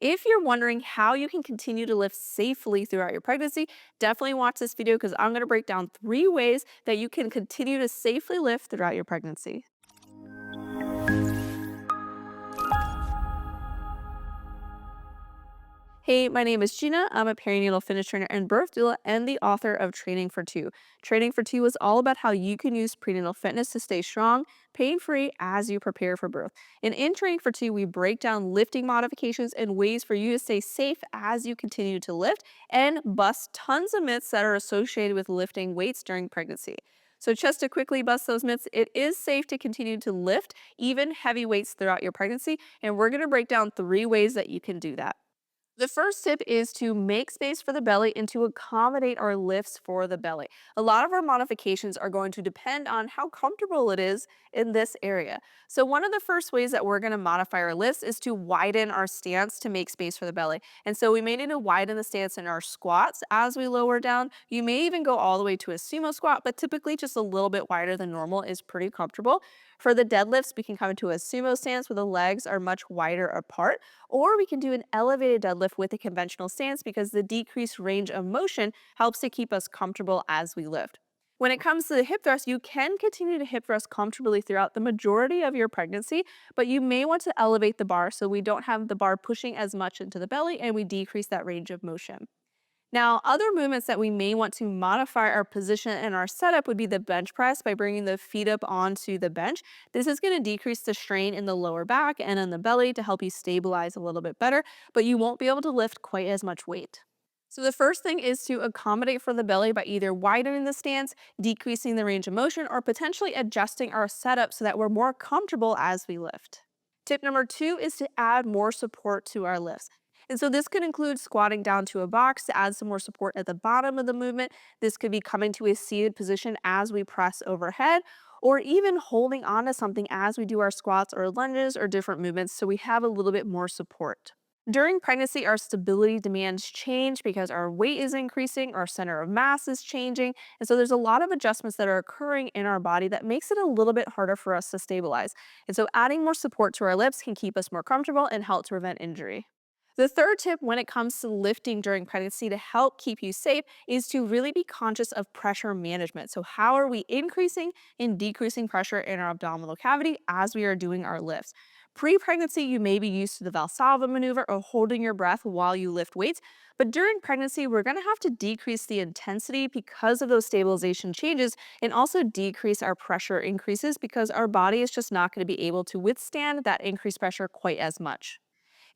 If you're wondering how you can continue to lift safely throughout your pregnancy, definitely watch this video because I'm going to break down 3 ways that you can continue to safely lift throughout your pregnancy. Hey, my name is Gina. I'm a perinatal fitness trainer and birth doula and the author of Training for Two. Training for Two is all about how you can use prenatal fitness to stay strong, pain-free as you prepare for birth. And in Training for Two, we break down lifting modifications and ways for you to stay safe as you continue to lift and bust tons of myths that are associated with lifting weights during pregnancy. So just to quickly bust those myths, it is safe to continue to lift even heavy weights throughout your pregnancy, and we're going to break down 3 ways that you can do that. The first tip is to make space for the belly and to accommodate our lifts for the belly. A lot of our modifications are going to depend on how comfortable it is in this area. So one of the first ways that we're going to modify our lifts is to widen our stance to make space for the belly. And so we may need to widen the stance in our squats as we lower down. You may even go all the way to a sumo squat, but typically just a little bit wider than normal is pretty comfortable. For the deadlifts, we can come into a sumo stance where the legs are much wider apart. Or we can do an elevated deadlift with a conventional stance because the decreased range of motion helps to keep us comfortable as we lift. When it comes to the hip thrust, you can continue to hip thrust comfortably throughout the majority of your pregnancy, but you may want to elevate the bar so we don't have the bar pushing as much into the belly and we decrease that range of motion. Now, other movements that we may want to modify our position and our setup would be the bench press by bringing the feet up onto the bench. This is going to decrease the strain in the lower back and in the belly to help you stabilize a little bit better, but you won't be able to lift quite as much weight. So the first thing is to accommodate for the belly by either widening the stance, decreasing the range of motion, or potentially adjusting our setup so that we're more comfortable as we lift. Tip number 2 is to add more support to our lifts. And so this could include squatting down to a box to add some more support at the bottom of the movement. This could be coming to a seated position as we press overhead, or even holding on to something as we do our squats or lunges or different movements so we have a little bit more support. During pregnancy, our stability demands change because our weight is increasing, our center of mass is changing, and so there's a lot of adjustments that are occurring in our body that makes it a little bit harder for us to stabilize. And so adding more support to our lifts can keep us more comfortable and help to prevent injury. The third tip when it comes to lifting during pregnancy to help keep you safe is to really be conscious of pressure management. So how are we increasing and decreasing pressure in our abdominal cavity as we are doing our lifts? Pre-pregnancy, you may be used to the Valsalva maneuver or holding your breath while you lift weights, but during pregnancy, we're going to have to decrease the intensity because of those stabilization changes and also decrease our pressure increases because our body is just not going to be able to withstand that increased pressure quite as much.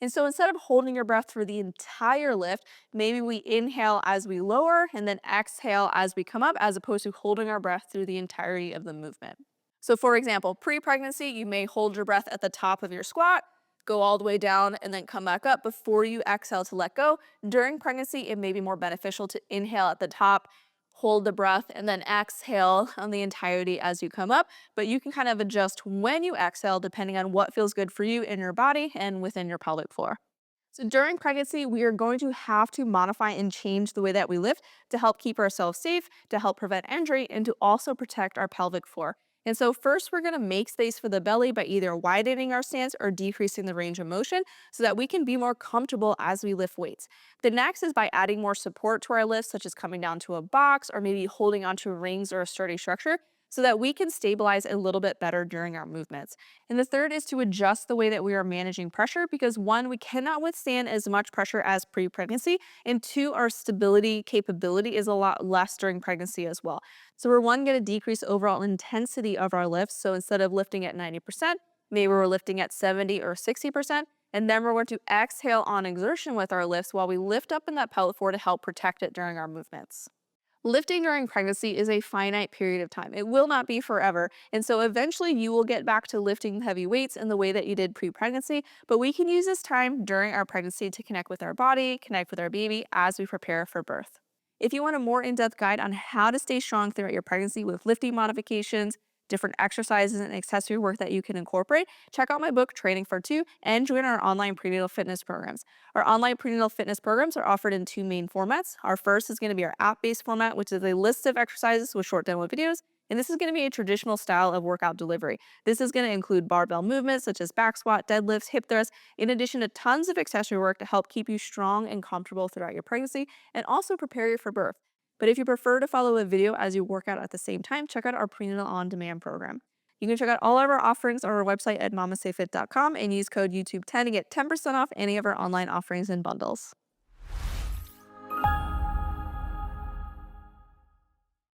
And so instead of holding your breath through the entire lift, maybe we inhale as we lower and then exhale as we come up, as opposed to holding our breath through the entirety of the movement. So for example, pre-pregnancy, you may hold your breath at the top of your squat, go all the way down and then come back up before you exhale to let go. During pregnancy, it may be more beneficial to inhale at the top, hold the breath, and then exhale on the entirety as you come up. But you can kind of adjust when you exhale depending on what feels good for you in your body and within your pelvic floor. So during pregnancy, we are going to have to modify and change the way that we lift to help keep ourselves safe, to help prevent injury, and to also protect our pelvic floor. And so first, we're going to make space for the belly by either widening our stance or decreasing the range of motion so that we can be more comfortable as we lift weights. The next is by adding more support to our lifts, such as coming down to a box or maybe holding onto rings or a sturdy structure, so that we can stabilize a little bit better during our movements. And the third is to adjust the way that we are managing pressure because one, we cannot withstand as much pressure as pre-pregnancy, and two, our stability capability is a lot less during pregnancy as well. So we're one, going to decrease overall intensity of our lifts. So instead of lifting at 90%, maybe we're lifting at 70 or 60%. And then we're going to exhale on exertion with our lifts while we lift up in that pelvic floor to help protect it during our movements. Lifting during pregnancy is a finite period of time. It will not be forever. And so eventually you will get back to lifting heavy weights in the way that you did pre-pregnancy, but we can use this time during our pregnancy to connect with our body, connect with our baby as we prepare for birth. If you want a more in-depth guide on how to stay strong throughout your pregnancy with lifting modifications, different exercises and accessory work that you can incorporate, check out my book, Training for Two, and join our online prenatal fitness programs. Our online prenatal fitness programs are offered in 2 main formats. Our first is going to be our app-based format, which is a list of exercises with short demo videos. And this is going to be a traditional style of workout delivery. This is going to include barbell movements such as back squat, deadlifts, hip thrusts, in addition to tons of accessory work to help keep you strong and comfortable throughout your pregnancy and also prepare you for birth. But if you prefer to follow a video as you work out at the same time, check out our prenatal on demand program. You can check out all of our offerings on our website at mamasayfit.com and use code YouTube10 to get 10% off any of our online offerings and bundles.